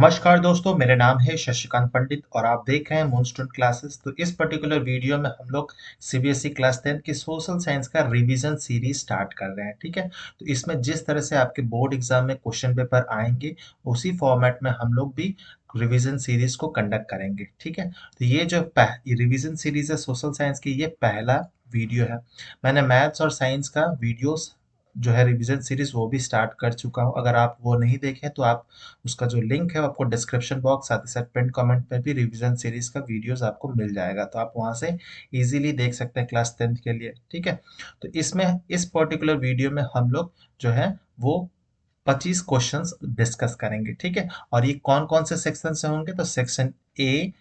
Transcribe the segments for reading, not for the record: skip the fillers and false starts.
नमस्कार दोस्तों, मेरा नाम है शशिकांत पंडित और आप देख रहे हैं मूनस्टोन क्लासेस। तो इस पर्टिकुलर वीडियो में हम लोग सीबीएसई क्लास 10 की सोशल साइंस का रिवीजन सीरीज स्टार्ट कर रहे हैं। ठीक है, तो इसमें जिस तरह से आपके बोर्ड एग्जाम में क्वेश्चन पेपर आएंगे उसी फॉर्मेट में हम लोग भी रिवीजन सीरीज को कंडक्ट करेंगे। ठीक है, तो ये जो रिवीजन सीरीज है सोशल साइंस की, ये पहला वीडियो है। मैंने मैथ्स और साइंस का वीडियोस जो है रिवीजन सीरीज वो भी स्टार्ट कर चुका हूँ। अगर आप वो नहीं देखें तो आप उसका जो लिंक है वो आपको डिस्क्रिप्शन बॉक्स साथ ही साथ पिन कमेंट में भी रिवीजन सीरीज का वीडियोस आपको मिल जाएगा, तो आप वहां से इजीली देख सकते हैं क्लास 10 के लिए। ठीक है, तो इसमें इस पर्टिकुलर वीडियो में हम लोग जो है वो 25 क्वेश्चंस डिस्कस करेंगे। ठीक है, और ये कौन कौन से सेक्शन से होंगे, तो सेक्शन ए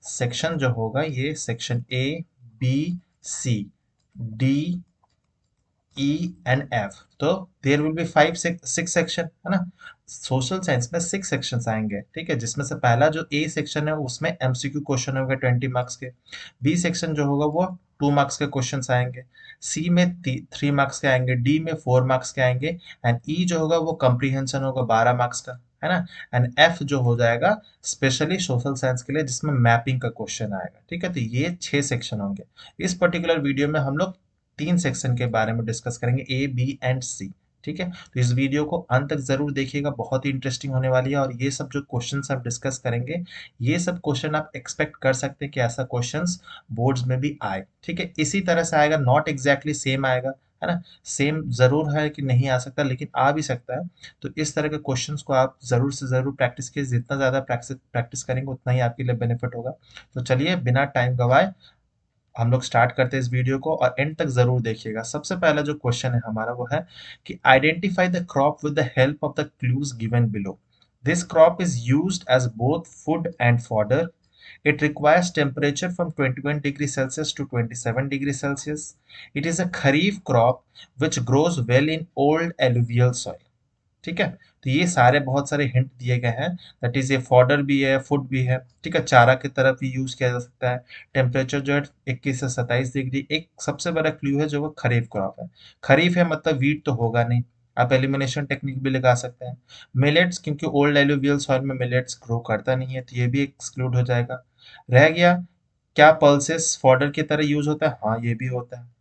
सेक्शन जो होगा ये section A, B, C, D, E and F. तो there will be five six section है ना। सोशल साइंस में 6 सेक्शंस आएंगे। ठीक है, जिसमें से पहला जो ए सेक्शन है उसमें एमसीक्यू क्वेश्चन होंगे 20 मार्क्स के। बी सेक्शन जो होगा वो 2 मार्क्स के क्वेश्चन आएंगे। सी में 3 मार्क्स के आएंगे। डी में 4 मार्क्स के आएंगे। एंड ई जो होगा वो कंप्रीहेंशन होगा 12 मार्क्स का, है ना। एंड एफ जो हो जाएगा स्पेशली सोशल साइंस के लिए, जिसमें मैपिंग का क्वेश्चन आएगा। ठीक है, तो ये 6 सेक्शन होंगे। इस पर्टिकुलर वीडियो में हम लोग 3 सेक्शन के बारे में डिस्कस करेंगे, ए, बी एंड सी। ठीक है, तो इस वीडियो को अंत तक जरूर देखिएगा, बहुत ही इंटरेस्टिंग होने वाली है। और ये सब जो क्वेश्चंस आप डिस्कस करेंगे, ये सब क्वेश्चन आप एक्सपेक्ट कर सकते हैं कि ऐसा क्वेश्चंस बोर्ड्स में भी आए। ठीक है, इसी तरह से आएगा, नॉट एग्जैक्टली सेम आएगा, है ना। सेम जरूर है कि नहीं आ सकता, लेकिन आ भी सकता है। तो इस तरह के क्वेश्चंस को आप जरूर से जरूर प्रैक्टिस कीजिए। जितना ज्यादा प्रैक्टिस करेंगे उतना ही आपके लिए बेनिफिट होगा। तो चलिए बिना टाइम गवाए हम लोग स्टार्ट करते हैं इस वीडियो को, और एंड तक जरूर देखिएगा। सबसे पहला जो क्वेश्चन है हमारा वो है कि identify the crop with the help of the clues given below. This crop is used as both food and fodder. It requires temperature from 21 degrees Celsius to 27 degrees Celsius. It is a kharif crop which grows well in old alluvial soil. ठीक है, तो ये सारे बहुत सारे hint दिए गए हैं। दैट इज ये फॉडर भी है, फूड भी है। ठीक है, चारा की तरफ भी यूज किया जा सकता है। टेम्परेचर जो है 21 से 27 डिग्री। एक सबसे बड़ा क्लू है जो वो खरीफ क्रॉप है। खरीफ है मतलब वीट तो होगा नहीं, आप एलिमिनेशन टेक्निक भी लगा सकते हैं। मिलेट्स, क्योंकि ओल्ड एलुवियल सॉइल में मिलेट्स ग्रो करता नहीं है, तो ये भी एक्सक्लूड हो जाएगा। रह गया, क्या पल्सेस फॉडर की तरह यूज होता है, हाँ ये भी होता है।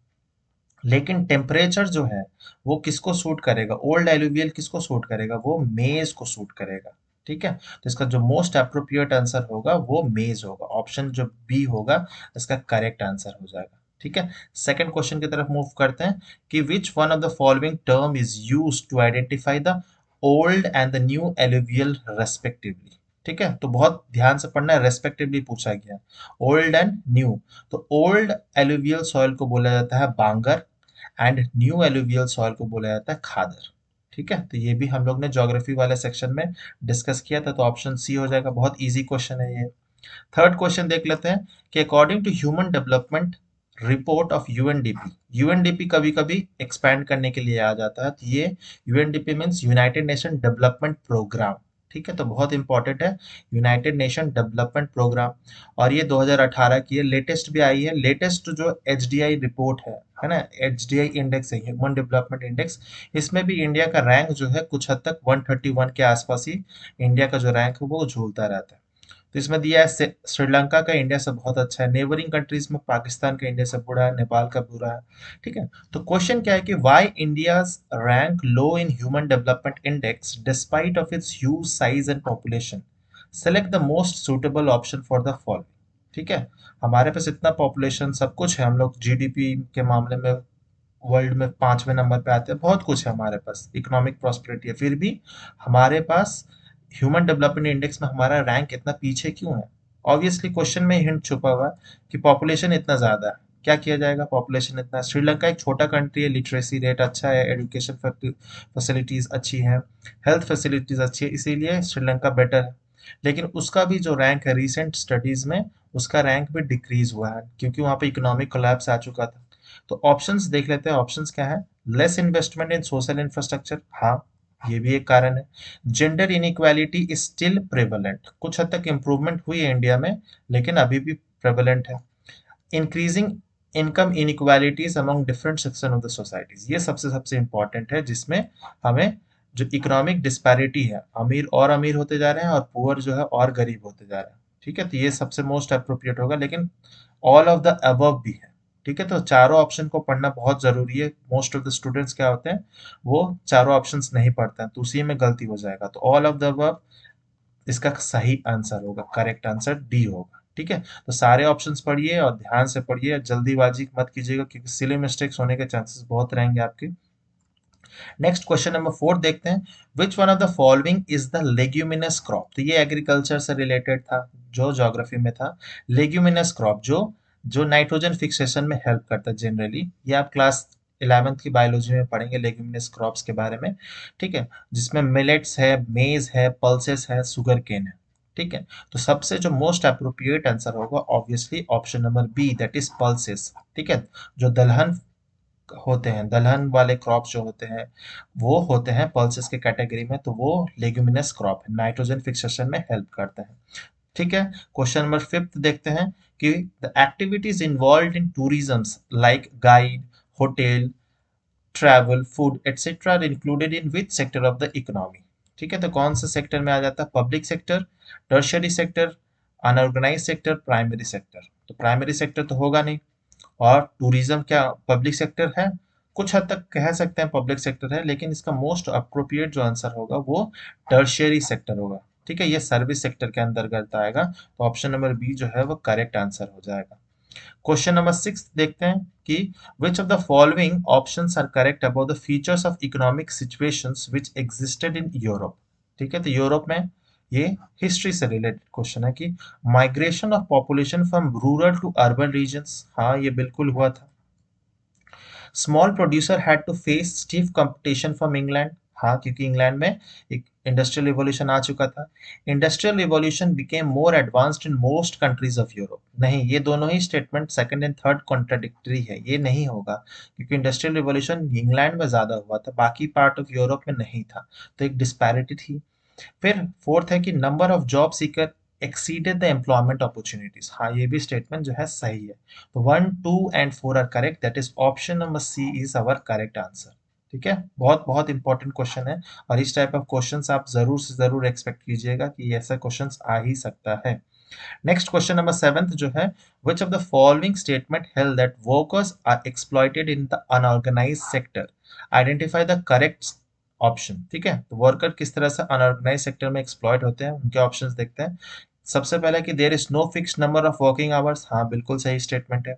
लेकिन टेम्परेचर जो है वो किसको सूट करेगा, ओल्ड एलुवियल किसको सूट करेगा, वो मेज को सूट करेगा। ठीक है, तो इसका जो मोस्ट अप्रोप्रिएट आंसर होगा वो मेज होगा। ऑप्शन जो बी होगा इसका करेक्ट आंसर हो जाएगा। ठीक है, सेकंड क्वेश्चन की तरफ मूव करते हैं कि which one of the following term is used to identify the old and the new alluvial respectively. ठीक है, तो बहुत ध्यान से पढ़ना है, रेस्पेक्टिवली पूछा गया, ओल्ड एंड न्यू। तो ओल्ड एलुवियल सॉइल को बोला जाता है बांगर, एंड न्यू एलुवियल सॉइल को बोला जाता है खादर। ठीक है, तो ये भी हम लोग ने ज्योग्राफी वाले सेक्शन में डिस्कस किया था, तो ऑप्शन सी हो जाएगा। बहुत इजी क्वेश्चन है ये। थर्ड क्वेश्चन देख लेते हैं कि according to human development report of UNDP, UNDP कभी कभी एक्सपैंड करने के लिए आ जाता है, तो ये UNDP means United Nation development programme. ठीक है, तो बहुत इंपॉर्टेंट है यूनाइटेड नेशन डेवलपमेंट प्रोग्राम। और ये 2018 की है, लेटेस्ट भी आई है। लेटेस्ट जो एचडीआई रिपोर्ट है ना, एचडीआई इंडेक्स है, ह्यूमन डेवलपमेंट इंडेक्स। इसमें भी इंडिया का रैंक जो है कुछ हद तक 131 के आसपास ही इंडिया का जो रैंक है वो झूलता रहता है। तो इसमें दिया है श्रीलंका का इंडिया से बहुत अच्छा है। नेबरिंग कंट्रीज में पाकिस्तान का इंडिया से बुरा है, नेपाल का बुरा है। ठीक है, तो क्वेश्चन क्या है कि why India's rank low in human development index despite of its huge size and population. Select the most suitable option for the following. ठीक है, हमारे पास इतना पॉपुलेशन सब कुछ है, हम लोग जीडीपी के मामले में वर्ल्ड में 5वें नंबर पे आते हैं, बहुत कुछ है हमारे पास, इकोनॉमिक प्रॉस्पेरिटी है, फिर भी हमारे पास ह्यूमन डेवलपमेंट इंडेक्स में हमारा रैंक इतना पीछे क्यों है। ऑब्वियसली क्वेश्चन में हिंट छुपा हुआ है कि पॉपुलेशन इतना ज्यादा है। क्या किया जाएगा, पॉपुलेशन इतना, श्रीलंका एक छोटा कंट्री है, लिटरेसी रेट अच्छा है, एजुकेशन फैसिलिटीज अच्छी हैं, हेल्थ फैसिलिटीज अच्छी है, इसीलिए श्रीलंका बेटर है। लेकिन उसका भी जो रैंक है रिसेंट स्टडीज में, उसका रैंक भी डिक्रीज हुआ है, क्योंकि वहां पे इकोनॉमिक कोलैप्स आ चुका था। तो ऑप्शंस देख लेते हैं, ऑप्शंस क्या है। लेस इन्वेस्टमेंट इन सोशल इंफ्रास्ट्रक्चर, हाँ ये भी एक कारण है। Gender inequality is still prevalent, कुछ हद तक इंप्रूवमेंट हुई है इंडिया में, लेकिन अभी भी प्रेवलेंट है। Increasing income inequalities among different section of the societies, ये सबसे सबसे इंपॉर्टेंट है, जिसमें हमें जो इकोनॉमिक डिस्पैरिटी है, अमीर और अमीर होते जा रहे हैं और पुअर जो है और गरीब होते जा रहे हैं। ठीक है, तो ये सबसे मोस्ट अप्रोप्रिएट होगा, लेकिन ऑल ऑफ द अबव भी है। ठीक है, तो चारों ऑप्शन को पढ़ना बहुत जरूरी है। मोस्ट ऑफ द स्टूडेंट्स क्या होते हैं, वो चारों ऑप्शंस नहीं पढ़ते हैं, तो उसी में गलती हो जाएगा। तो ऑल ऑफ द अबव इसका सही आंसर होगा, करेक्ट आंसर डी होगा। ठीक है, तो सारे ऑप्शंस पढ़िए और ध्यान से पढ़िए, जल्दीबाजी मत कीजिएगा, क्योंकि सिली मिस्टेक्स होने के चांसेस बहुत रहेंगे आपके। नेक्स्ट क्वेश्चन नंबर 4 देखते हैं। विच one of the following is the leguminous crop? तो ये एग्रीकल्चर से रिलेटेड था, जो ज्योग्राफी में था। लेग्यूमिनस क्रॉप जो जो नाइट्रोजन फिक्सेशन में हेल्प करता है जनरली, ये आप क्लास 11th की बायोलॉजी में पढ़ेंगे लेग्यूमिनस क्रॉप्स के बारे में। ठीक है, जिसमें मिलेट्स है, मेज है, पल्सेस है, सुगर केन है। ठीक है, तो सबसे जो मोस्ट अप्रोप्रिएट आंसर होगा obviously option number B, that is pulses. ठीक है, जो दलहन होते हैं, दलहन वाले क्रॉप जो होते हैं, वो होते हैं पल्सेस के कैटेगरी में, तो वो लेग्यूमिनस क्रॉप है, नाइट्रोजन फिक्सेशन में हेल्प करते हैं। ठीक है, क्वेश्चन नंबर 5 देखते हैं कि the activities involve in tourism like guide, hotel, travel, food etcetera are included in which sector of the economy? ठीक है, तो कौन सा सेक्टर में आ जाता है? Public sector, tertiary sector, unorganise sector, primary sector? तो प्राइमरी सेक्टर तो होगा नहीं, और टूरिज्म क्या पब्लिक सेक्टर है? कुछ हद तक कह सकते हैं पब्लिक सेक्टर है, लेकिन इसका मोस्ट अप्रोप्रिएट जो आंसर होगा वो टर्शियरी सेक्टर होगा। ठीक है, ये सर्विस सेक्टर के अंतर्गत आएगा, तो ऑप्शन नंबर बी जो है वो करेक्ट आंसर हो जाएगा। क्वेश्चन नंबर 6 देखते हैं कि which of the following options are correct about the features of economic situations which existed in Europe? ठीक है, तो यूरोप में ये हिस्ट्री से रिलेटेड क्वेश्चन है कि migration of population from rural to urban regions, हाँ ये बिल्कुल हुआ था। Small producer had to face stiff competition from England, हाँ क्योंकि इंग्लैंड में एक इंडस्ट्रियल रिवॉल्यूशन आ चुका था। Industrial revolution became more advanced in most countries of Europe, नहीं ये दोनों ही statement second and third contradictory है, ये नहीं होगा, क्योंकि इंडस्ट्रियल रिवॉल्यूशन इंग्लैंड में ज्यादा हुआ था, बाकी पार्ट ऑफ यूरोप में नहीं था, तो एक डिस्पैरिटी थी। फिर फोर्थ है कि number of job seeker exceeded the employment opportunities, हाँ ये भी स्टेटमेंट जो है सही है। तो 1, 2 and 4 are correct, that is option number C is our correct answer. ठीक है, बहुत बहुत इंपॉर्टेंट क्वेश्चन है, और इस टाइप ऑफ क्वेश्चंस आप जरूर से जरूर एक्सपेक्ट कीजिएगा कि ऐसा क्वेश्चंस आ ही सकता है। नेक्स्ट क्वेश्चन नंबर 7 जो है, which of the following statement held that workers are exploited in the unorganized sector? Identify the correct option. ठीक है, तो वर्कर किस तरह से अनऑर्गेनाइज सेक्टर में एक्सप्लॉइट होते हैं, उनके ऑप्शंस देखते हैं। सबसे पहले कि there is no fixed number of working hours, हाँ बिल्कुल सही स्टेटमेंट है।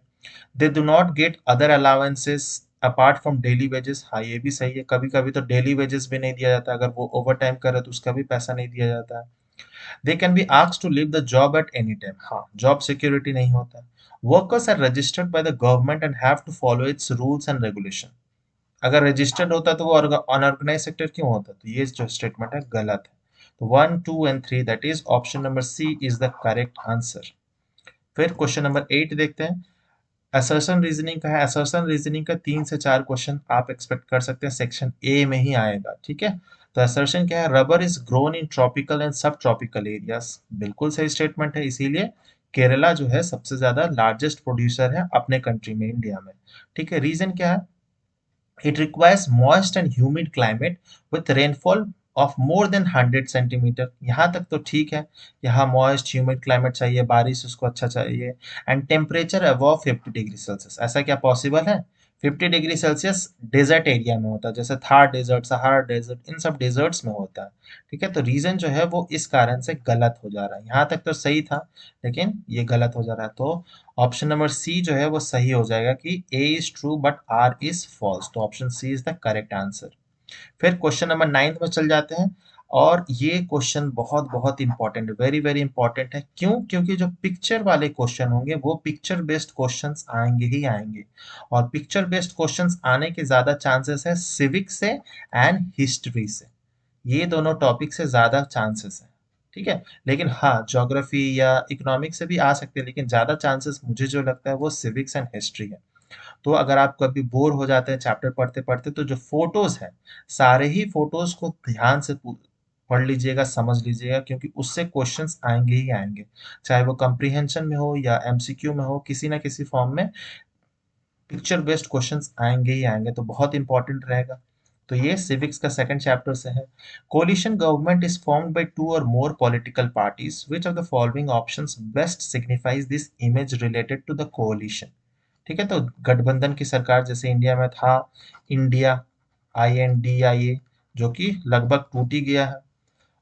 They do not get other allowances apart from daily wages, हाँ ये भी सही है, कभी कभी तो डेली वेजेस भी नहीं दिया जाता, अगर वो ओवर टाइम करे तो उसका भी पैसा नहीं दिया जाता है। They can be asked to leave the job at any time, हाँ जॉब सिक्योरिटी नहीं होता है। Workers are registered by the government and have to follow its rules and regulation, अगर रजिस्टर्ड होता तो वो अनऑर्गेनाइज सेक्टर क्यों होता? तो ये जो स्टेटमेंट है गलत है। तो 1, 2 and 3 that is option number C is the correct answer. फिर क्वेश्चन नंबर 8 देखते हैं। असर्शन रीजनिंग का है, असर्शन रीजनिंग का 3 से 4 क्वेश्चन आप एक्सपेक्ट कर सकते हैं, सेक्शन ए में ही आएगा। ठीक है, तो असर्शन क्या है? Rubber is grown in tropical and सब ट्रॉपिकल एरियाज, बिल्कुल सही स्टेटमेंट है, इसीलिए केरला जो है सबसे ज्यादा लार्जेस्ट प्रोड्यूसर है अपने कंट्री में, इंडिया में। ठीक है, रीजन क्या है? It requires moist and humid climate with rainfall of more than 100 centimetre. यहाँ तक तो ठीक है, यहाँ मॉइस्ट ह्यूमिड क्लाइमेट चाहिए, बारिश उसको अच्छा चाहिए, and temperature above 50 degree Celsius. ऐसा क्या पॉसिबल है? 50 डिग्री सेल्सियस डेजर्ट एरिया में होता है, जैसे थार डेजर्ट, सहारा डेजर्ट, इन सब डेजर्ट्स में होता है। ठीक है, तो रीजन जो है वो इस कारण से गलत हो जा रहा है, यहाँ तक तो सही था लेकिन ये गलत हो जा रहा है। तो ऑप्शन नंबर सी जो है वो सही हो जाएगा कि A is true but R is false, तो option C is the correct answer. फिर क्वेश्चन नंबर 9 में चल जाते हैं, और ये क्वेश्चन बहुत बहुत इंपॉर्टेंट, वेरी वेरी इंपॉर्टेंट है। क्यों? क्योंकि जो पिक्चर वाले क्वेश्चन होंगे वो पिक्चर बेस्ड क्वेश्चंस आएंगे ही आएंगे, और पिक्चर बेस्ड क्वेश्चंस आने के ज्यादा चांसेस है सिविक्स से एंड हिस्ट्री से, ये दोनों टॉपिक से ज्यादा चांसेस है। ठीक है, लेकिन हाँ ज्योग्राफी या इकोनॉमिक्स से भी आ सकते हैं, लेकिन ज्यादा चांसेस मुझे जो लगता है वो सिविक्स एंड हिस्ट्री है। तो अगर आप कभी बोर हो जाते हैं चैप्टर पढ़ते पढ़ते, तो जो फोटोज है, सारे ही फोटोज को ध्यान से पढ़ लीजिएगा, समझ लीजिएगा, क्योंकि उससे क्वेश्चंस आएंगे ही आएंगे, चाहे वो कंप्रीहेंशन में हो या एमसीक्यू में हो, किसी ना किसी फॉर्म में पिक्चर बेस्ड क्वेश्चंस आएंगे ही आएंगे, तो बहुत इंपॉर्टेंट रहेगा। तो ये सिविक्स का सेकंड चैप्टर से है। Coalition government is formed by two or more political parties, which of the following options best signifies this image related to the coalition. ठीक है, तो गठबंधन की सरकार जैसे इंडिया में था, इंडिया, INDIA, जो कि लगभग टूट ही गया है।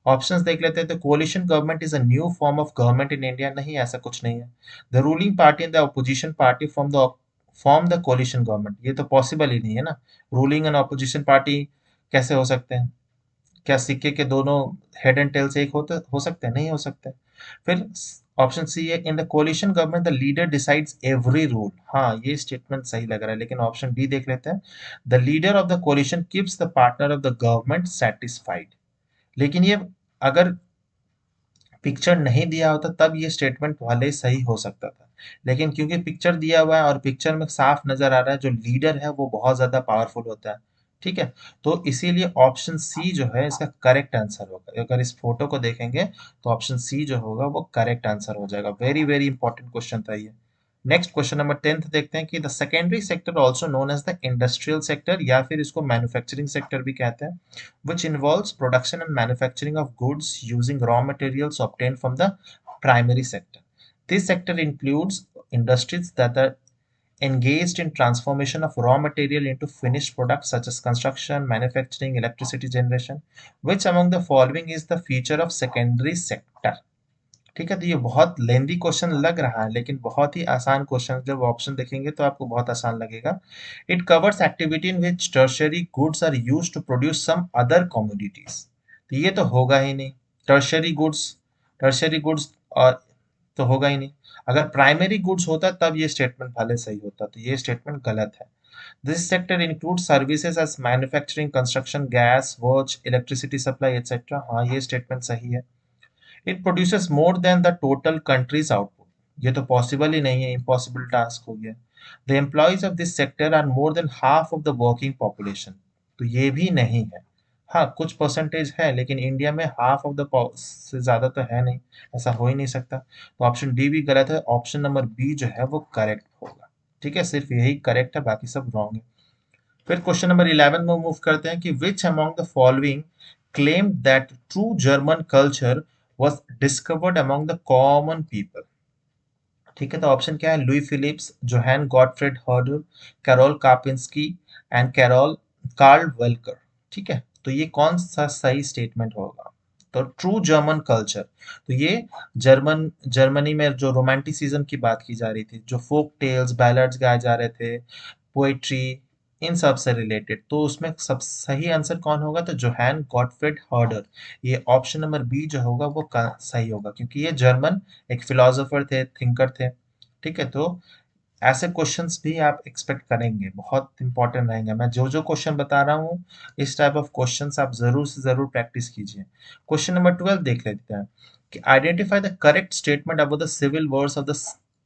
ऑप्शंस देख लेते हैं, तो collision government is a new form of government in India, नहीं, ऐसा कुछ नहीं है। The ruling party and the opposition party form the coalition government, ये तो पॉसिबल ही नहीं है ना। रूलिंग एंड अपोजिशन पार्टी कैसे हो सकते हैं? क्या सिक्के के दोनों हेड एंड टेल से एक होते हो सकते हैं? नहीं हो सकते। फिर ऑप्शन सी है, in the coalition government the leader decides every rule, हाँ ये स्टेटमेंट सही लग रहा है, लेकिन ऑप्शन डी देख लेते हैं, the leader of the coalition keeps the partner of the government satisfied. लेकिन ये अगर पिक्चर नहीं दिया होता तब ये स्टेटमेंट भले सही हो सकता था, लेकिन क्योंकि पिक्चर दिया हुआ है और पिक्चर में साफ नजर आ रहा है जो लीडर है वो बहुत ज्यादा पावरफुल होता है। ठीक है, तो इसीलिए ऑप्शन सी जो है इसका करेक्ट आंसर होगा। अगर इस फोटो को देखेंगे तो ऑप्शन सी जो होगा वो करेक्ट आंसर हो जाएगा। वेरी वेरी इंपॉर्टेंट क्वेश्चन था ये। नेक्स्ट क्वेश्चन नंबर 10th देखते हैं कि the secondary sector also known as the industrial sector, या फिर इसको मैन्युफैक्चरिंग सेक्टर भी कहते हैं, which involves production and manufacturing of goods using raw materials obtained from the primary sector. This sector includes industries that are engaged in transformation of raw material into finished products such as construction, manufacturing, electricity generation. Which among the following is the feature of secondary sector? ठीक है, तो ये बहुत lengthy question लग रहा है, लेकिन बहुत ही आसान क्वेश्चन, जब ऑप्शन देखेंगे तो आपको बहुत आसान लगेगा। It covers activity in which tertiary goods are used to produce some other commodities, तो ये तो होगा ही नहीं। टर्शरी गुड्स, टर्शरी गुड्स और तो होगा ही नहीं। अगर प्राइमरी गुड्स होता तब ये स्टेटमेंट भले सही होता, तो ये स्टेटमेंट गलत है। This sector include services as manufacturing, construction, gas, वर्च, इलेक्ट्रिसिटी सप्लाई एक्सेट्रा, हाँ ये स्टेटमेंट सही है। It produces more than the total countries output, ये तो पॉसिबल ही नहीं है, इम्पॉसिबल टास्क हो गया। The employees of this sector are more than half of the working population, तो ये भी नहीं है। हाँ कुछ परसेंटेज है, लेकिन इंडिया में हाफ ऑफ द से ज्यादा तो है नहीं, ऐसा हो ही नहीं सकता। तो ऑप्शन डी भी गलत है, ऑप्शन नंबर बी जो है वो करेक्ट होगा। ठीक है, सिर्फ यही करेक्ट है, बाकी सब रॉन्ग है। फिर क्वेश्चन नंबर 11 में मूव करते हैं कि which among the following claimed that true German culture was discovered among the common people। ठीक है, तो ऑप्शन क्या है? Louis Philippe, Johann Gottfried Herder, Karol Kapinski and Karol Karl Welcker. ठीक है, तो ये कौन सा सही स्टेटमेंट होगा? तो ट्रू जर्मन कल्चर, तो ये जर्मनी में जो रोमांटिसिज्म की बात की जा रही थी, जो फोक टेल्स, बैलड्स गाए जा रहे थे, पोएट्री, इन सब से रिलेटेड, तो उसमें सब सही आंसर कौन होगा? तो जोहान गॉटफ्रेड हर्डर, ये ऑप्शन नंबर बी जो होगा वो सही होगा, क्योंकि ये जर्मन एक फिलोसोफर थे, थिंकर थे। ठीक है, तो ऐसे क्वेश्चंस भी आप एक्सपेक्ट करेंगे, बहुत इंपॉर्टेंट रहेंगे। मैं जो जो क्वेश्चन बता रहा हूँ इस टाइप ऑफ क्वेश्चंस आप जरूर से जरूर प्रैक्टिस कीजिए। क्वेश्चन नंबर 12 देख लेते हैं कि identify the correct statement about the civil wars of the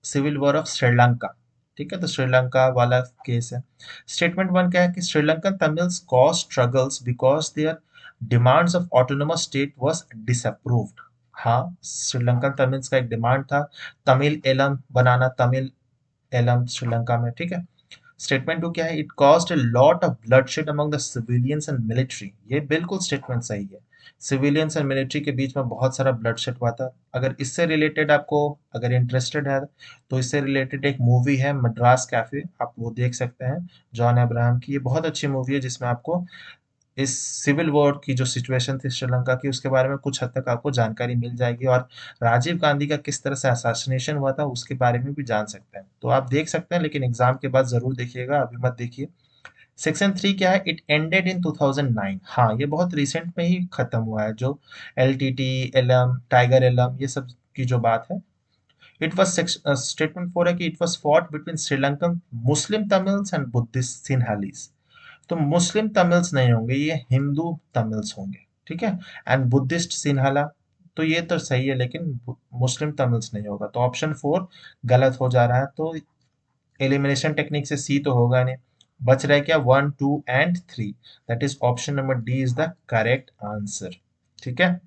civil war of Sri Lanka. ठीक है, तो श्रीलंका वाला केस है। स्टेटमेंट वन क्या है कि Sri Lankan Tamils cause struggles because there demands of autonomous state was disapproved. हाँ, श्रीलंकन तमिल्स का एक डिमांड था तमिल एलम बनाना, तमिल एलम श्रीलंका में। ठीक है, स्टेटमेंट टू क्या है? It cost a lot of bloodshed among the civilians and military, ये बिल्कुल स्टेटमेंट सही है। सिविलियंस एंड मिलिट्री के बीच में बहुत सारा ब्लडशेड हुआ था। अगर इससे रिलेटेड आपको अगर इंटरेस्टेड है तो इससे रिलेटेड एक मूवी है मद्रास कैफे, आप वो देख सकते हैं, जॉन अब्राहम की। ये बहुत अच्छी मूवी है जिसमें आपको इस सिविल वॉर की जो सिचुएशन थी श्रीलंका की उसके बारे में कुछ हद तक आपको जानकारी मिल जाएगी, और राजीव गांधी का किस तरह से असैसिनेशन हुआ था उसके बारे में भी जान सकते हैं। तो आप देख सकते हैं, लेकिन एग्जाम के बाद जरूर देखिएगा, अभी मत देखिए। सेक्शन 3 क्या है? इट एंडेड इन 2009, हाँ ये बहुत रिसेंट में ही खत्म हुआ है, जो LTT, एलम, टाइगर एलम, ये सब की जो बात है। इट वॉज स्टेटमेंट 4 है कि it was fought between Sri Lankan Muslim Tamils and Buddhist Sinhalese, तो मुस्लिम तमिल्स नहीं होंगे, ये हिंदू तमिल्स होंगे। ठीक है, एंड बुद्धिस्ट सिन्हाला, तो ये तो सही है, लेकिन मुस्लिम तमिल्स नहीं होगा, तो ऑप्शन 4 गलत हो जा रहा है। तो एलिमिनेशन टेक्निक से सी तो होगा नहीं, बच रहा है क्या? 1, 2 and 3, that is option number D is the correct answer. ठीक है,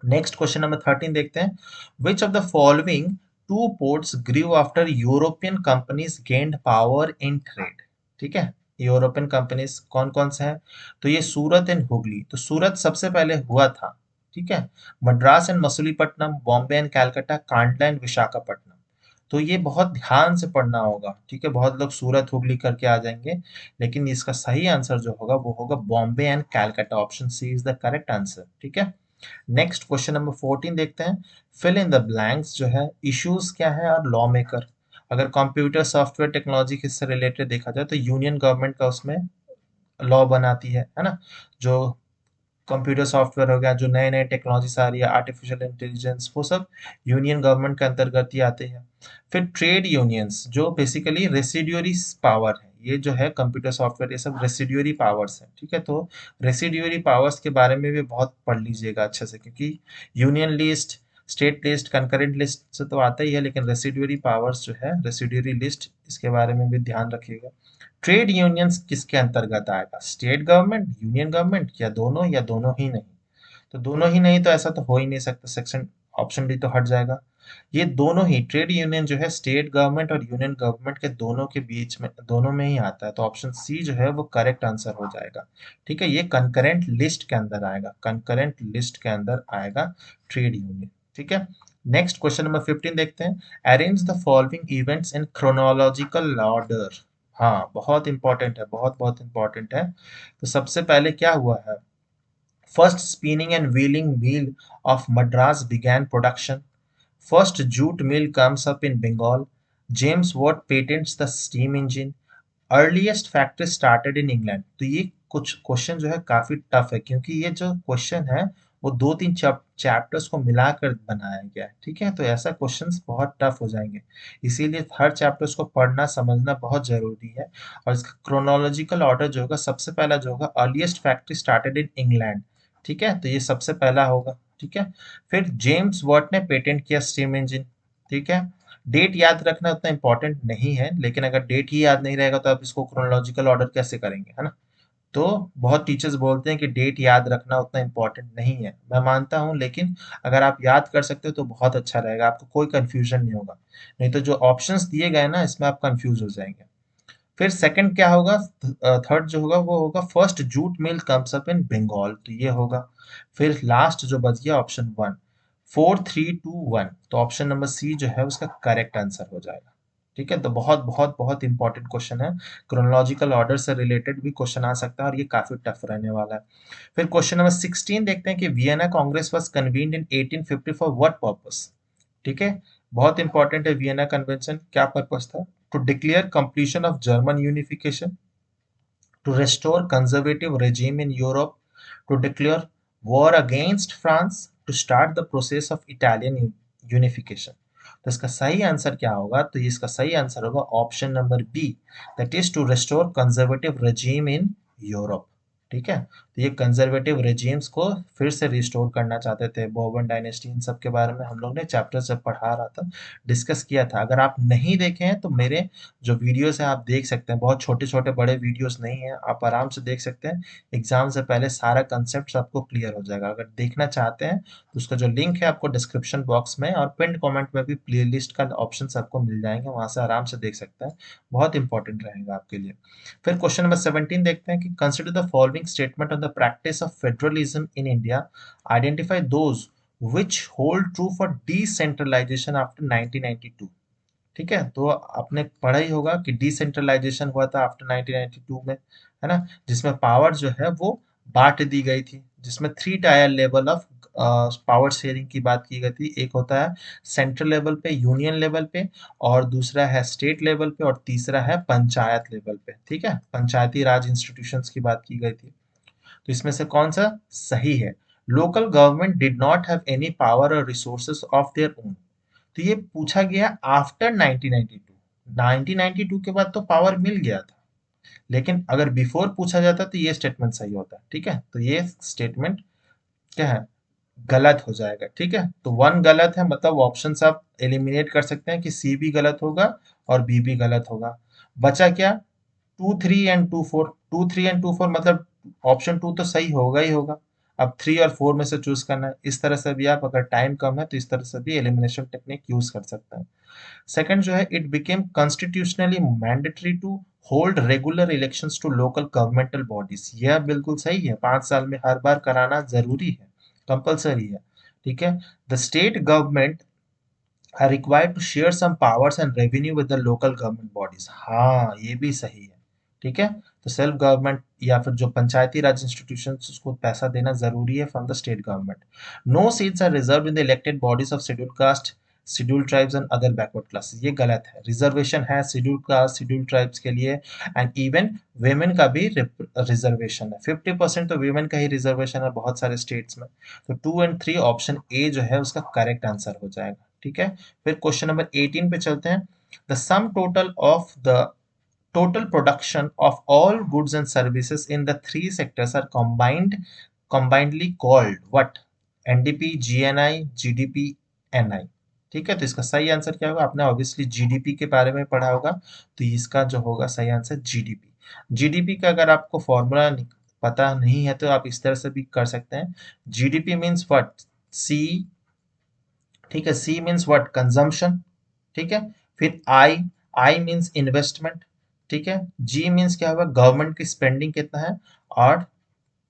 नेक्स्ट क्वेश्चन नंबर 13 देखते हैं। Which of the following two ports grew after European companies gained power in trade. ठीक है, यूरोपियन कंपनीज कौन कौन से हैं? तो ये सूरत एंड हुगली, तो सूरत सबसे पहले हुआ था, ठीक है। Madras and Masulipatnam, Bombay and Calcutta, Kandla and Visakhapatnam. तो ये बहुत ध्यान से पढ़ना होगा, ठीक है। बहुत लोग सूरत हुगली करके आ जाएंगे, लेकिन इसका सही आंसर जो होगा वो होगा Bombay and Calcutta. Option C is the correct answer, ठीक है। नेक्स्ट क्वेश्चन नंबर 14 देखते हैं। फिल इन द ब्लैंक्स जो है, इश्यूज क्या है और लॉ मेकर। अगर कंप्यूटर सॉफ्टवेयर टेक्नोलॉजी के से रिलेटेड देखा जाए तो यूनियन गवर्नमेंट का उसमें लॉ बनाती है ना। जो कंप्यूटर सॉफ्टवेयर हो गया, जो नए नए टेक्नोलॉजीज आ रही है, आर्टिफिशियल इंटेलिजेंस, वो सब यूनियन गवर्नमेंट के अंतर्गत ही आते हैं। फिर ट्रेड यूनियंस जो बेसिकली रेसिड्यूरी पावर है, ये जो है कंप्यूटर सॉफ्टवेयर ये सब रेसिड्यूरी पावर्स है, ठीक है। तो रेसिड्यूरी पावर्स के बारे में भी बहुत पढ़ लीजिएगा अच्छे से, क्योंकि union list, state list, concurrent list से तो आता ही है, लेकिन रेसिड्यूरी पावर्स जो है, रेसिड्यूरी लिस्ट, इसके बारे में भी ध्यान रखिएगा। ट्रेड यूनियंस किसके अंतर्गत आएगा? स्टेट गवर्नमेंट, यूनियन गवर्नमेंट, या दोनों ही नहीं? तो दोनों ही नहीं तो ऐसा तो हो ही नहीं सकता, सेक्शन ऑप्शन डी तो हट जाएगा। ये दोनों ही ट्रेड यूनियन जो है स्टेट गवर्नमेंट और यूनियन गवर्नमेंट के दोनों के बीच में, दोनों में ही आता है, तो ऑप्शन सी जो है वो करेक्ट आंसर हो जाएगा, ठीक है। ये कंकरेंट लिस्ट के अंदर आएगा, कंकरेंट लिस्ट के अंदर आएगा ट्रेड यूनियन, ठीक है। नेक्स्ट क्वेश्चन नंबर 15 देखते हैं। Arrange the following events in chronological order. हाँ, बहुत इंपॉर्टेंट है, बहुत बहुत इंपॉर्टेंट है। तो सबसे पहले क्या हुआ है? First spinning and wheeling mill of Madras began production. First jute mill comes up in Bengal. James Watt patents the steam engine. Earliest factory started in England. तो ये कुछ क्वेश्चन जो है काफी टफ है, क्योंकि ये जो क्वेश्चन है वो दो तीन चैप्टर्स को मिलाकर बनाया गया है, ठीक है। तो ऐसा क्वेश्चंस बहुत टफ हो जाएंगे, इसीलिए हर चैप्टर्स को पढ़ना समझना बहुत जरूरी है। और इसका क्रोनोलॉजिकल ऑर्डर जो होगा, सबसे पहला जो होगा earliest factory started in England, ठीक है। तो ये सबसे पहला होगा, ठीक है। फिर जेम्स वॉट ने पेटेंट किया स्टीम इंजन, ठीक है। डेट याद रखना उतना इंपॉर्टेंट नहीं है, लेकिन अगर डेट ही याद नहीं रहेगा तो आप इसको क्रोनोलॉजिकल ऑर्डर कैसे करेंगे, है ना। तो बहुत टीचर्स बोलते हैं कि डेट याद रखना उतना इंपॉर्टेंट नहीं है, मैं मानता हूँ, लेकिन अगर आप याद कर सकते हो तो बहुत अच्छा रहेगा, आपको कोई कंफ्यूजन नहीं होगा। नहीं तो जो ऑप्शंस दिए गए ना, इसमें आप कंफ्यूज हो जाएंगे। फिर सेकंड क्या होगा? थर्ड जो होगा वो होगा first jute mill comes up in Bengal, तो ये होगा। फिर लास्ट जो बच गया ऑप्शन वन, 4 3 2 1, तो ऑप्शन नंबर सी जो है उसका करेक्ट आंसर हो जाएगा, ठीक है। तो बहुत बहुत बहुत इंपॉर्टेंट क्वेश्चन है, क्रोनोलॉजिकल ऑर्डर से रिलेटेड भी क्वेश्चन आ सकता है और ये काफी टफ रहने वाला है। फिर क्वेश्चन नंबर 16 देखते हैं कि Vienna congress was convened in 1850 for what purpose, ठीक है। बहुत इंपॉर्टेंट है, वियना कन्वेंशन क्या पर्पस था? To declare completion of German unification, to restore conservative regime in Europe, to declare war against France, to start the process of Italian unification. तो इसका सही answer क्या होगा? तो इसका सही आंसर होगा option number B, that is to restore conservative regime in Europe, ठीक है। तो ये कंजर्वेटिव रेजीम्स को फिर से रिस्टोर करना चाहते थे, बोर्बन डायनेस्टी, इन सब के बारे में हम लोग ने चैप्टर से पढ़ा रहा था, डिस्कस किया था। अगर आप नहीं देखे हैं तो मेरे जो वीडियोस है आप देख सकते हैं, बहुत छोटे छोटे बड़े वीडियोस नहीं है, आप आराम से देख सकते हैं। एग्जाम से पहले सारा कंसेप्ट आपको क्लियर हो जाएगा। अगर देखना चाहते हैं तो उसका जो लिंक है आपको डिस्क्रिप्शन बॉक्स में और पिन कमेंट में भी प्लेलिस्ट का ऑप्शन आपको मिल जाएंगे, वहां से आराम से देख सकते हैं, बहुत इंपॉर्टेंट रहेगा आपके लिए। फिर क्वेश्चन नंबर 17 देखते हैं कि consider the following statement on the practice of federalism in India, identify those which hold true for decentralization after 1992, ठीक है। तो आपने पढ़ा ही होगा कि डिसेंट्रलाइजेशन हुआ था आफ्टर 1992 में, है ना, जिसमें पावर जो है वो बांट दी गई थी, जिसमें 3 tyre level of power sharing की बात की गई थी। एक होता है सेंट्रल लेवल पे, यूनियन लेवल पे, और दूसरा है स्टेट लेवल पे, और तीसरा है पंचायत लेवल पे, ठीक है। पंचायती राज इंस्टीट्यूशंस की बात की गई थी। तो इसमें से कौन सा सही है? Local government did not have any power और रिसोर्सेज ऑफ देयर ओन। तो ये पूछा गया आफ्टर 1992, 1992 के बाद तो पावर मिल गया था, लेकिन अगर बिफोर पूछा जाता तो ये स्टेटमेंट सही होता है, ठीक है। तो ये स्टेटमेंट क्या है? गलत हो जाएगा, ठीक है। तो वन गलत है, मतलब ऑप्शन आप एलिमिनेट कर सकते हैं कि सी भी गलत होगा और बी भी गलत होगा। बचा क्या? 2 3 एंड 2 4, 2 3 एंड 2 4, मतलब ऑप्शन 2 तो सही होगा ही होगा। अब 3 और 4 में से चूज करना है। इस तरह से भी आप, अगर टाइम कम है तो इस तरह से भी एलिमिनेशन टेक्निक यूज कर सकते हैं। सेकंड जो है, it became constitutionally mandatory to hold regular elections to local governmental bodies. यह बिल्कुल सही है, 5 साल में हर बार कराना जरूरी है, कंपलसरी है। ठीक है। The state government are required to share some powers and revenue with the local government bodies। हाँ, ये भी सही है। ठीक है। तो सेल्फ गवर्नमेंट या फिर जो पंचायती राज इंस्टीट्यूशन, उसको पैसा देना जरूरी है from the state government. No seats are reserve in the elected bodies of schedule caste, schedule tribes and other backward classes. ये गलत है। रिजर्वेशन है शेड्यूल कास्ट, शेड्यूल ट्राइब्स के लिए, एंड इवन वेमेन का भी रिजर्वेशन है। 50% तो वेमेन का ही रिजर्वेशन है बहुत सारे स्टेट्स में। तो 2 एंड 3 ऑप्शन ए जो है उसका करेक्ट आंसर हो जाएगा। ठीक है। फिर क्वेश्चन नंबर 18 पे चलते हैं। The sum total of the total production of all goods and services in the three sectors are combinedly called what? NDP, GNI, GDP, NI। ठीक है। तो इसका सही आंसर क्या होगा? आपने ऑब्वियसली जीडीपी के बारे में पढ़ा होगा, तो इसका जो होगा सही आंसर जीडीपी। जीडीपी का अगर आपको फॉर्मूला पता नहीं है तो आप इस तरह से भी कर सकते हैं। GDP means what? सी। ठीक है। C means what? कंजम्पशन। ठीक है। फिर आई, आई मीन्स इन्वेस्टमेंट। ठीक है। जी मीन्स क्या होगा? गवर्नमेंट की स्पेंडिंग कितना है, और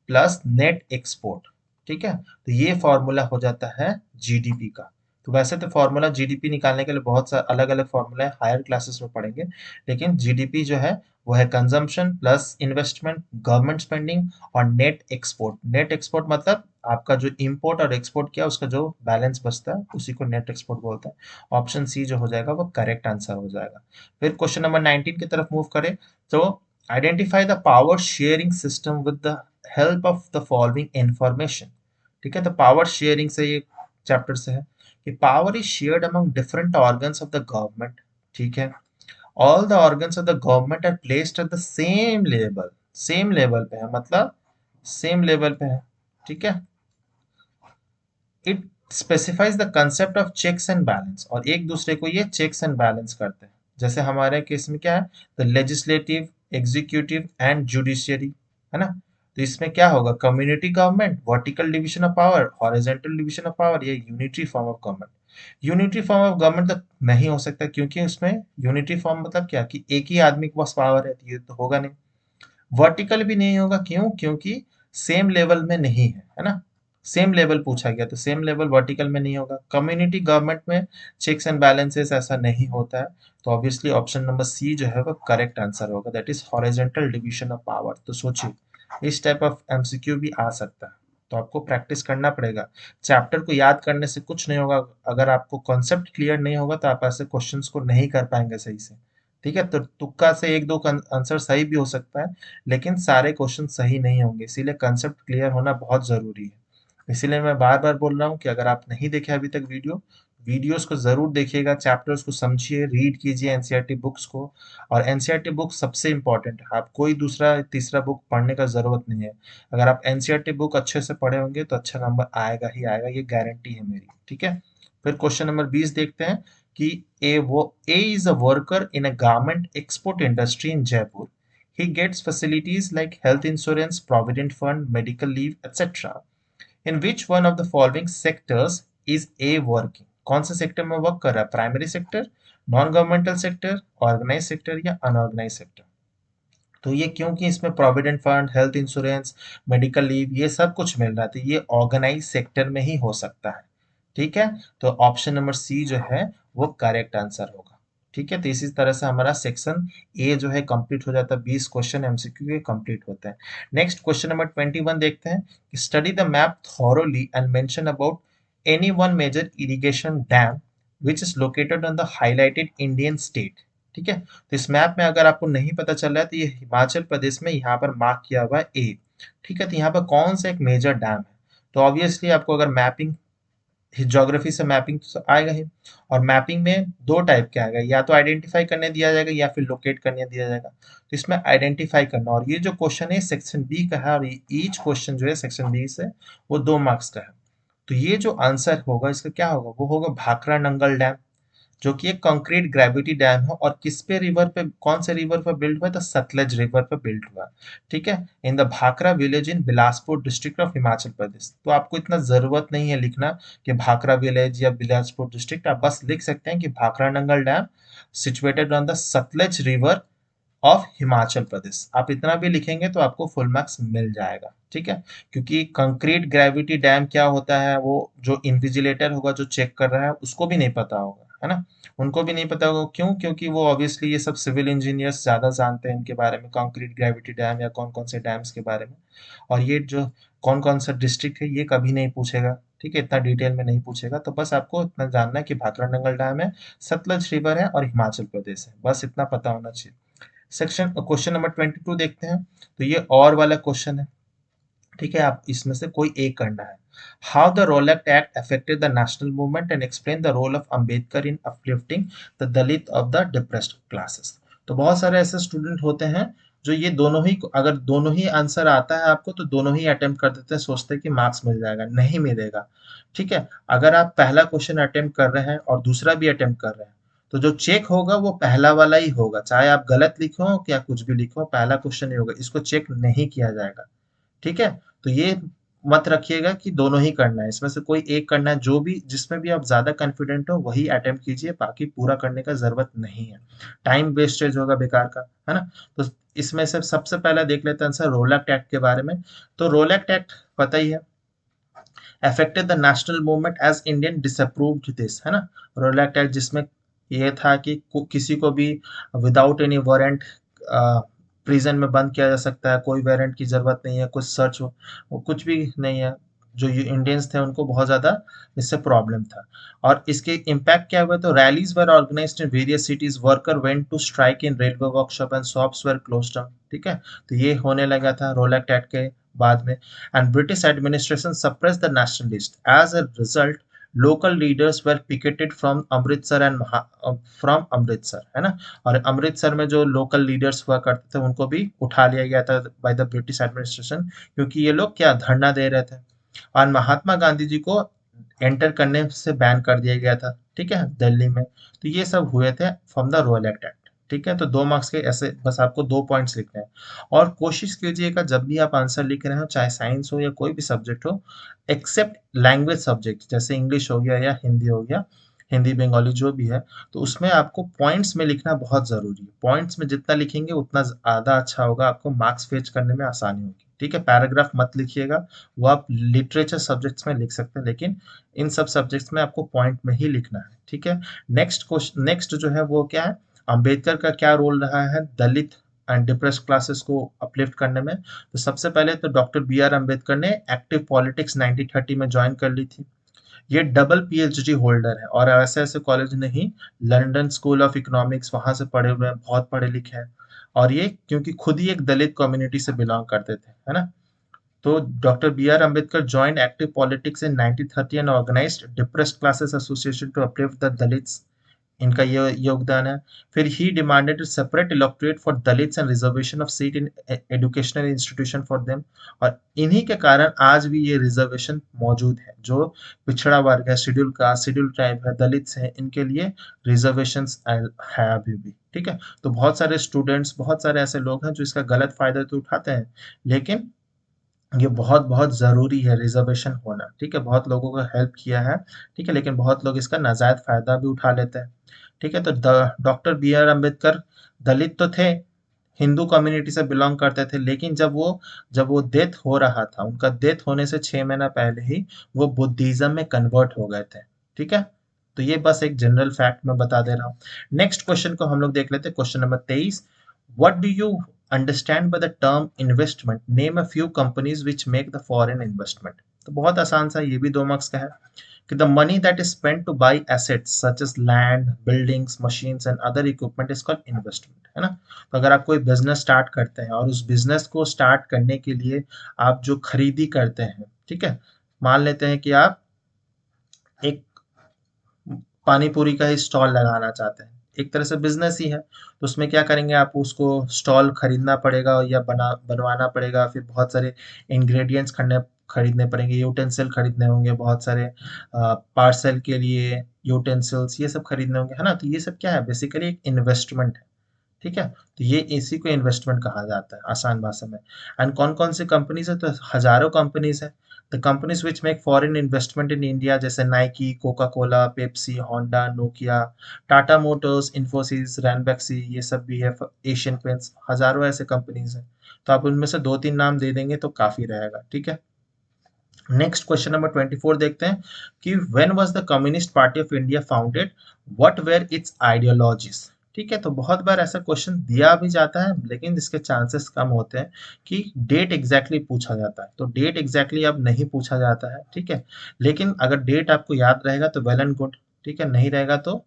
प्लस नेट एक्सपोर्ट। ठीक है। तो ये फॉर्मूला हो जाता है जीडीपी का। तो वैसे तो फॉर्मूला जीडीपी निकालने के लिए बहुत सारे अलग अलग फॉर्मूला है, हायर क्लासेस में पढ़ेंगे, लेकिन जीडीपी जो है वो है consumption plus investment, government spending और नेट एक्सपोर्ट। नेट एक्सपोर्ट मतलब आपका जो इंपोर्ट और एक्सपोर्ट किया उसका जो बैलेंस बचता है उसी को नेट एक्सपोर्ट बोलते हैं। ऑप्शन सी जो हो जाएगा वो करेक्ट आंसर हो जाएगा। फिर क्वेश्चन नंबर 19 की तरफ मूव करें तो identify the power sharing system with the help of the following information. ठीक है। तो पावर शेयरिंग से ये चैप्टर से है कि power is shared among different organs of the government. ठीक है। All the organs of the government are placed at the same level. Same level पे है मतलब सेम लेवल पे है। ठीक है। It specifies the concept of checks and balance, और एक दूसरे को ये चेक्स एंड बैलेंस करते हैं। जैसे हमारे केस में क्या है? The legislative, executive and judiciary, है ना। तो इसमें क्या होगा? Community government, vertical division of power, horizontal division of power, ये unitary form of government. Unitary form of government तो नहीं हो सकता, क्योंकि उसमें यूनिटरी फॉर्म मतलब क्या कि एक ही आदमी के पास पावर है, तो ये तो होगा नहीं। वर्टिकल भी नहीं होगा, क्यों? क्योंकि सेम लेवल में नहीं है ना। सेम लेवल पूछा गया तो सेम लेवल वर्टिकल में नहीं होगा। कम्युनिटी गवर्नमेंट में चेक्स एंड बैलेंसेस ऐसा नहीं होता है। तो ऑब्वियसली ऑप्शन नंबर सी जो है वो करेक्ट आंसर होगा, that is horizontal division of power. तो सोचिए इस टाइप ऑफ एमसीक्यू भी आ सकता है, तो आपको प्रैक्टिस करना पड़ेगा। चैप्टर को याद करने से कुछ नहीं होगा, अगर आपको कॉन्सेप्ट क्लियर नहीं होगा तो आप ऐसे क्वेश्चंस को नहीं कर पाएंगे सही से। ठीक है। तो तुक्का से एक दो आंसर सही भी हो सकता है, लेकिन सारे क्वेश्चन सही नहीं होंगे, इसीलिए कंसेप्ट क्लियर होना बहुत जरूरी है। इसीलिए मैं बार बार बोल रहा हूँ कि अगर आप नहीं देखे अभी तक वीडियोस को जरूर देखिएगा, चैप्टर्स को समझिए, रीड कीजिए एनसीईआरटी बुक्स को। और एनसीईआरटी बुक सबसे इंपॉर्टेंट है, आप कोई दूसरा तीसरा बुक पढ़ने का जरूरत नहीं है। अगर आप एनसीईआरटी बुक अच्छे से पढ़े होंगे तो अच्छा नंबर आएगा ही आएगा, ये गारंटी है मेरी। ठीक है। फिर क्वेश्चन नंबर 20 देखते हैं कि A is a worker in a garment export industry in Jaipur. He gets facilities like health insurance, provident fund, medical leave, etc. In which one of the following sectors is A working? कौन से sector में work कर रहा है? Primary sector, non governmental sector, organise sector या unorganise sector? तो ये क्योंकि इसमें provident fund, health insurance, medical leave ये सब कुछ मिल रहा है, तो ये ऑर्गेनाइज सेक्टर में ही हो सकता है। ठीक है। तो ऑप्शन नंबर सी जो है वो करेक्ट आंसर होगा। ठीक है। तो इसी तरह से हमारा सेक्शन ए जो है कंप्लीट हो जाता है, 20 क्वेश्चन एमसीक्यू के कंप्लीट होते हैं। नेक्स्ट क्वेश्चन नंबर 21 देखते हैं। Study the map thoroughly and mention about any one major irrigation dam which is located on the highlighted Indian state. ठीक है। तो इस मैप में अगर आपको नहीं पता चल रहा है तो ये हिमाचल प्रदेश में यहाँ पर मार्क किया हुआ है ए। ठीक है। तो यहाँ पर कौन सा एक मेजर डैम है? तो ऑब्वियसली आपको अगर मैपिंग, ज्योग्राफी से मैपिंग तो आएगा ही, और मैपिंग में दो टाइप के आएगा, या तो आइडेंटिफाई करने दिया जाएगा या फिर लोकेट करने दिया जाएगा। तो इसमें आइडेंटिफाई करना, और ये जो क्वेश्चन है सेक्शन बी का है, और ईच क्वेश्चन जो है सेक्शन बी से वो 2 मार्क्स का है। तो ये जो आंसर होगा इसका क्या होगा? वो होगा भाखड़ा नंगल डैम। जो कि एक कंक्रीट ग्रेविटी डैम है और किस पे रिवर पे, कौन से रिवर पे बिल्ड हुआ है, तो सतलज रिवर पे बिल्ड हुआ है। ठीक है, in the Bhakra village in Bilaspur district of Himachal Pradesh. तो आपको इतना जरूरत नहीं है लिखना कि भाखरा विलेज या बिलासपुर डिस्ट्रिक्ट, आप बस लिख सकते हैं कि Bhakra Nangal dam situated on the Sutlej river of Himachal Pradesh. आप इतना भी लिखेंगे तो आपको फुल मार्क्स मिल जाएगा। ठीक है, क्योंकि कंक्रीट ग्रेविटी डैम क्या होता है, वो जो इन्विजिलेटर होगा जो चेक कर रहा है उसको भी नहीं पता होगा, है ना। उनको भी नहीं पता होगा, क्यों? क्योंकि वो ऑब्वियसली ये सब सिविल इंजीनियर्स ज्यादा जानते हैं इनके बारे में, कंक्रीट ग्रेविटी डैम या कौन कौन से डैम्स के बारे में। और ये जो कौन कौन सा डिस्ट्रिक्ट है ये कभी नहीं पूछेगा। ठीक है, इतना डिटेल में नहीं पूछेगा। तो बस आपको इतना जानना है कि भाखड़ा नंगल डैम है, सतलज रिवर है और हिमाचल प्रदेश है, बस इतना पता होना चाहिए। सेक्शन क्वेश्चन नंबर 22 देखते हैं। तो ये और वाला क्वेश्चन है। ठीक है, आप इसमें से कोई एक करना है। How the Rowlatt act affected the national movement and explain the role of Ambedkar in uplifting the Dalit of the depressed classes. तो बहुत सारे ऐसे स्टूडेंट होते हैं जो ये दोनों ही, अगर दोनों ही आंसर आता है आपको तो दोनों ही अटेम्प्ट कर देते हैं, सोचते हैं कि मार्क्स मिल जाएगा, नहीं मिलेगा। ठीक है, अगर आप पहला क्वेश्चन अटेम्प्ट कर रहे हैं और दूसरा भी अटेम्प्ट कर रहे हैं तो जो चेक होगा वो पहला वाला ही होगा, चाहे आप गलत लिखो या कुछ भी लिखो, पहला क्वेश्चन ही होगा, इसको चेक नहीं किया जाएगा। ठीक है, तो ये मत रखिएगा कि दोनों ही करना है, इसमें से कोई एक करना है, जो भी जिसमें भी आप ज्यादा कॉन्फिडेंट हो वही अटेम्प्ट कीजिए, बाकी पूरा करने का जरूरत नहीं है, टाइम वेस्टेज होगा बेकार का, है ना। तो इसमें से सबसे पहले देख लेते हैं आंसर रोलैक्ट एक्ट के बारे में। तो रोलैक्ट एक्ट पता ही है, affected the national movement as Indian disapproved this, है ना। रोलैक्ट एक्ट जिसमें ये था कि किसी को भी विदाउट एनी वारंट प्रिजन में बंद किया जा सकता है, कोई वारंट की जरूरत नहीं है, कुछ सर्च वो कुछ भी नहीं है। जो ये इंडियंस थे उनको बहुत ज्यादा इससे प्रॉब्लम था। और इसके इम्पैक्ट क्या हुआ, तो rallies were organised in various cities, worker went to strike in railway workshop and shops were closed down. ठीक है, तो ये होने लगा था रोलैक्ट एक्ट के बाद में। And British administration suppressed the nationalist, as a result local leaders were picketed from Amritsar and from Amritsar, है ना। और अमृतसर में जो लोकल लीडर्स हुआ करते थे उनको भी उठा लिया गया था बाय द ब्रिटिश एडमिनिस्ट्रेशन, क्योंकि ये लोग क्या धरना दे रहे थे। और महात्मा गांधी जी को एंटर करने से बैन कर दिया गया था, ठीक है, दिल्ली में। तो ये सब हुए थे फ्रॉम द रोलैक्ट एक्ट। ठीक है, तो 2 मार्क्स के ऐसे बस आपको 2 पॉइंट्स लिखने हैं। और कोशिश कीजिएगा जब भी आप आंसर लिख रहे हो, चाहे साइंस हो या कोई भी सब्जेक्ट हो, एक्सेप्ट लैंग्वेज सब्जेक्ट जैसे इंग्लिश हो गया या हिंदी हो गया, हिंदी बंगाली जो भी है, तो उसमें आपको पॉइंट्स में लिखना बहुत जरूरी है। पॉइंट्स में जितना लिखेंगे उतना ज्यादा अच्छा होगा, आपको मार्क्स फेच करने में आसानी होगी। ठीक है, पैराग्राफ मत लिखिएगा, वो आप लिटरेचर सब्जेक्ट्स में लिख सकते हैं, लेकिन इन सब सब्जेक्ट्स में आपको पॉइंट में ही लिखना है। ठीक है, नेक्स्ट क्वेश्चन, नेक्स्ट जो है वो क्या है, अंबेडकर का क्या रोल रहा है दलित एंड डिप्रेस्ड क्लासेस को अपलिफ्ट करने में। तो सबसे पहले तो डॉक्टर बी आर अम्बेडकर ने एक्टिव पॉलिटिक्स 1930 में ज्वाइन कर ली थी। ये डबल पीएचडी होल्डर है और ऐसे ऐसे कॉलेज नहीं, लंदन स्कूल ऑफ इकोनॉमिक्स वहां से पढ़े हुए हैं, बहुत पढ़े लिखे हैं। और ये क्योंकि खुद ही एक दलित कम्युनिटी से बिलोंग करते थे, है ना। तो doctor B R Ambedkar joined active politics in 1930 and organized depressed classes association to uplift the Dalits। इनका ये योगदान है। फिर he demanded separate electorate for Dalits and reservation of seat in educational institution for them. और इन्हीं के कारण आज भी ये रिजर्वेशन मौजूद है, जो पिछड़ा वर्ग है, शेड्यूल कास्ट, शेड्यूल ट्राइब है, दलित्स हैं, इनके लिए रिजर्वेशन है अभी भी। ठीक है, तो बहुत सारे स्टूडेंट्स, बहुत सारे ऐसे लोग हैं जो इसका गलत फायदा तो उठाते हैं, लेकिन ये बहुत बहुत ज़रूरी है रिजर्वेशन होना। ठीक है, बहुत लोगों को हेल्प किया है। ठीक है, लेकिन बहुत लोग इसका नाजायज फायदा भी उठा लेते हैं। ठीक है, तो डॉक्टर बी आर अम्बेडकर दलित तो थे, हिंदू कम्युनिटी से बिलोंग करते थे, लेकिन जब वो डेथ हो रहा था, उनका डेथ होने से 6 महीना पहले ही वो बुद्धिज्म में कन्वर्ट हो गए थे। ठीक है, तो ये बस एक जनरल फैक्ट मैं बता दे रहा हूँ। नेक्स्ट क्वेश्चन को हम लोग देख लेते हैं, question number 23। What do you understand by the term investment, name a few companies which make the foreign investment. तो बहुत आसान सा, ये भी 2 मार्क्स का है कि the money that is spent to buy assets such as land, buildings, machines and other equipment is called investment, है ना। तो अगर आप कोई बिजनेस स्टार्ट करते हैं और उस बिजनेस को स्टार्ट करने के लिए आप जो खरीदी करते हैं, ठीक है, मान लेते हैं कि आप एक पानी पूरी का ही स्टॉल लगाना चाहते हैं, एक तरह से बिजनेस ही है। तो उसमें क्या करेंगे, आप उसको स्टॉल खरीदना पड़ेगा या बनवाना पड़ेगा, फिर बहुत सारे इंग्रेडिएंट्स खरीदने पड़ेंगे, यूटेंसिल खरीदने होंगे बहुत सारे, पार्सल के लिए यूटेंसिल्स ये सब खरीदने होंगे, है ना। तो ये सब क्या है, बेसिकली एक इन्वेस्टमेंट है, ठीक है। तो ये इसी को इन्वेस्टमेंट कहा जाता है आसान भाषा में। एंड कौन कौन सी कंपनीज है, तो हजारों कंपनीज है। The companies which make foreign investment in India, जैसे Nike, Coca Cola, Pepsi, Honda, Nokia, Tata Motors, Infosys, Ranbaxy, ये सब भी है, एशियन पेंट्स, हजारों ऐसे कंपनीज हैं। तो आप उनमें से दो तीन नाम दे देंगे तो काफी रहेगा, ठीक है। नेक्स्ट क्वेश्चन नंबर 24 देखते हैं कि when was the communist party of India founded, what were it's ideologies. ठीक है, तो बहुत बार ऐसा क्वेश्चन दिया भी जाता है लेकिन इसके चांसेस कम होते हैं कि डेट एग्जैक्टली पूछा जाता है। तो डेट एग्जैक्टली अब नहीं पूछा जाता है, ठीक है। लेकिन अगर डेट आपको याद रहेगा तो वेल एंड गुड, ठीक है। नहीं रहेगा तो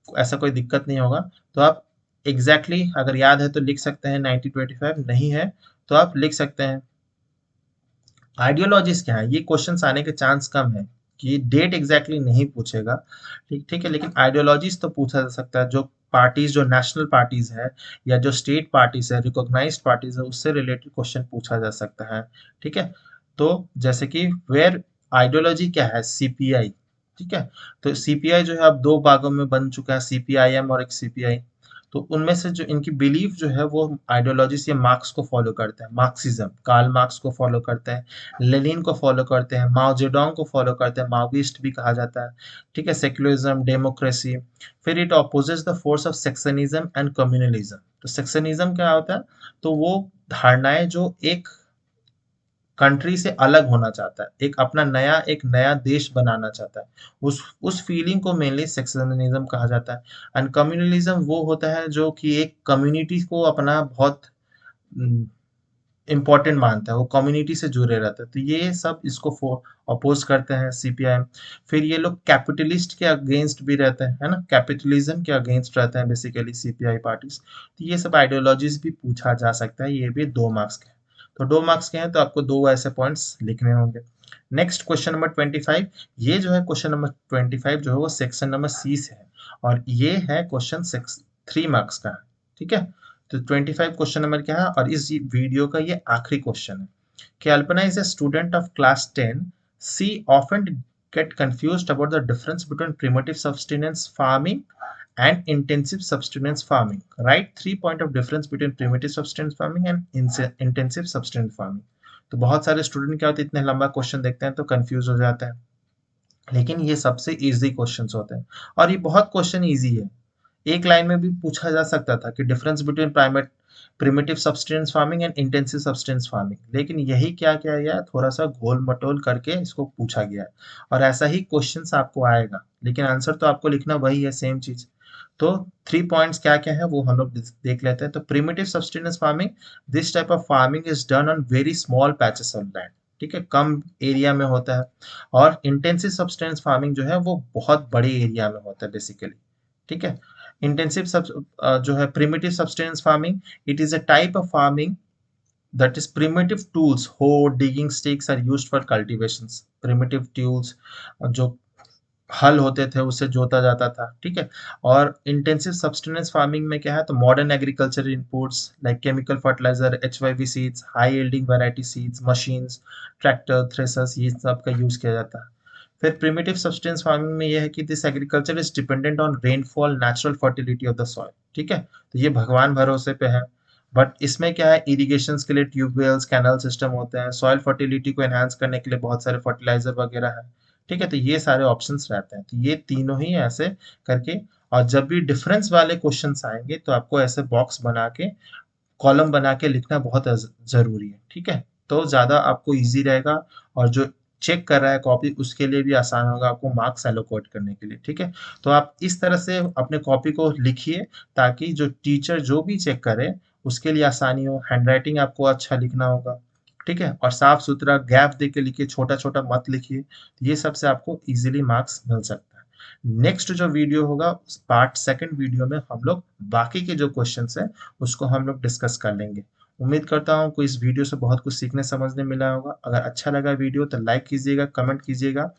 ऐसा कोई दिक्कत नहीं होगा। तो आप एग्जैक्टली अगर याद है तो लिख सकते हैं 1925, नहीं है तो आप लिख सकते हैं। आइडियोलॉजीज क्या है, ये क्वेश्चंस आने के चांस कम है कि डेट एग्जैक्टली नहीं पूछेगा, ठीक ठीक है। लेकिन आइडियोलॉजीज तो पूछा जा सकता है, जो पार्टीज, जो नेशनल पार्टीज है या जो स्टेट पार्टीज है, रिकॉग्नाइज्ड पार्टीज है, उससे रिलेटेड क्वेश्चन पूछा जा सकता है, ठीक है। तो जैसे कि वेयर आइडियोलॉजी क्या है, सीपीआई, ठीक है। तो सीपीआई जो है अब दो भागों में बन चुका है, सीपीआईएम और एक सीपीआई। तो उनमें से जो इनकी बिलीफ जो है वो आइडियोलॉजीज या मार्क्स को फॉलो करते हैं, मार्क्सिज्म, कार्ल मार्क्स को फॉलो करते हैं, लेनिन को फॉलो करते हैं, माओ जेडोंग को फॉलो करते हैं, माओइस्ट भी कहा जाता है, ठीक है। Secularism, democracy. फिर it opposes the force of sectionism and communalism. तो सेक्शनिज्म क्या होता है, तो वो धारणाएं जो एक कंट्री से अलग होना चाहता है, एक नया देश बनाना चाहता है, उस फीलिंग को मेनली सेक्शनिज्म कहा जाता है। एंड कम्युनलिज्म वो होता है जो कि एक कम्युनिटी को अपना बहुत इम्पोर्टेंट मानता है, वो कम्युनिटी से जुड़े रहता है। तो ये सब इसको अपोज करते हैं सीपीआई। फिर ये लोग कैपिटलिस्ट के अगेंस्ट भी रहते हैं, है ना, कैपिटलिज्म के अगेंस्ट रहते हैं बेसिकली सीपीआई पार्टीज। तो ये सब आइडियोलॉजीज भी पूछा जा सकता है, ये भी 2 मार्क्स के हैं। तो 2 मार्क्स के हैं तो आपको दो ऐसे पॉइंट्स लिखने होंगे। नेक्स्ट क्वेश्चन नंबर 25, ये जो है क्वेश्चन नंबर 25 जो है वो सेक्शन नंबर सी से है, और ये है क्वेश्चन 3 मार्क्स का है, ठीक है। तो 25 क्वेश्चन नंबर क्या है, और इस वीडियो का ये आखिरी क्वेश्चन है कि Alpana is a student of class 10, she often get confused about the difference between primitive subsistence farming and intensive subsistence farming. Write 3 points of difference between primitive subsistence farming and intensive subsistence farming. तो बहुत सारे student क्या होते हैं, इतने लंबा question देखते हैं तो कंफ्यूज हो जाता है, लेकिन ये सबसे इजी क्वेश्चंस होते हैं और ये बहुत क्वेश्चन इजी है। एक लाइन में भी पूछा जा सकता था कि difference between primitive substance farming and intensive substance farming, लेकिन यही क्या किया गया है, थोड़ा सा घोल मटोल करके इसको पूछा गया है। और ऐसा ही क्वेश्चंस आपको आएगा, लेकिन आंसर तो आपको लिखना वही है, सेम चीज। तो 3 पॉइंट्स क्या क्या है वो हम लोग देख लेते हैं। तो primitive substance farming, this type of farming is done on very small patches of land, ठीक है, कम एरिया में होता है। और इंटेंसिव सब्सटेंस फार्मिंग जो है वो बहुत बड़े एरिया में होता है बेसिकली, ठीक है। इंटेंसिव जो है primitive substance farming, it is a type of farming that is primitive tools, hoe, digging sticks are used for cultivations, primitive tools जो हल होते थे उससे जोता जाता था, ठीक है। और इंटेंसिव सब्सटेंस फार्मिंग में क्या है, तो modern agriculture inputs like chemical fertiliser, HYV seeds, high yielding variety seeds, machines, tractor, threshers, ये सब का यूज किया जाता है। फिर प्रिमिटिव सब्सटेंस फार्मिंग में यह है कि this agriculture is dependent on rainfall, natural fertility of the soil, ठीक है। तो ये भगवान भरोसे पे है। बट इसमें क्या है, इरिगेशन के लिए ट्यूबवेल्स, कैनल सिस्टम होते हैं, सॉइल फर्टिलिटी को एनहांस करने के लिए बहुत सारे फर्टिलाइजर वगैरह है, ठीक है। तो ये सारे ऑप्शंस रहते हैं, तो ये तीनों ही ऐसे करके। और जब भी डिफरेंस वाले क्वेश्चंस आएंगे तो आपको ऐसे बॉक्स बना के, कॉलम बना के लिखना बहुत जरूरी है, ठीक है। तो ज्यादा आपको इजी रहेगा, और जो चेक कर रहा है कॉपी उसके लिए भी आसान होगा आपको मार्क्स एलोकेट करने के लिए, ठीक है। तो आप इस तरह से अपने कॉपी को लिखिए ताकि जो टीचर जो भी चेक करे उसके लिए आसानी हो। हैंडराइटिंग आपको अच्छा लिखना होगा, ठीक है, और साफ सुथरा गैप दे के लिखिए, छोटा छोटा मत लिखिए। ये सबसे आपको इजीली मार्क्स मिल सकता है। नेक्स्ट जो वीडियो होगा उस पार्ट सेकंड वीडियो में हम लोग बाकी के जो क्वेश्चंस हैं उसको हम लोग डिस्कस कर लेंगे। उम्मीद करता हूँ कि इस वीडियो से बहुत कुछ सीखने समझने मिला होगा। अगर अच्छा लगा वीडियो तो लाइक कीजिएगा, कमेंट कीजिएगा,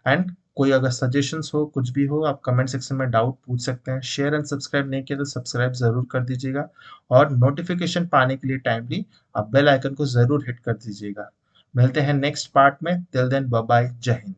एंड कोई अगर सजेशंस हो, कुछ भी हो, आप कमेंट सेक्शन में डाउट पूछ सकते हैं। शेयर एंड सब्सक्राइब नहीं किया तो सब्सक्राइब जरूर कर दीजिएगा, और नोटिफिकेशन पाने के लिए टाइमली आप बेल आइकन को जरूर हिट कर दीजिएगा। मिलते हैं नेक्स्ट पार्ट में। टिल देन बाय बाय, जय हिंद।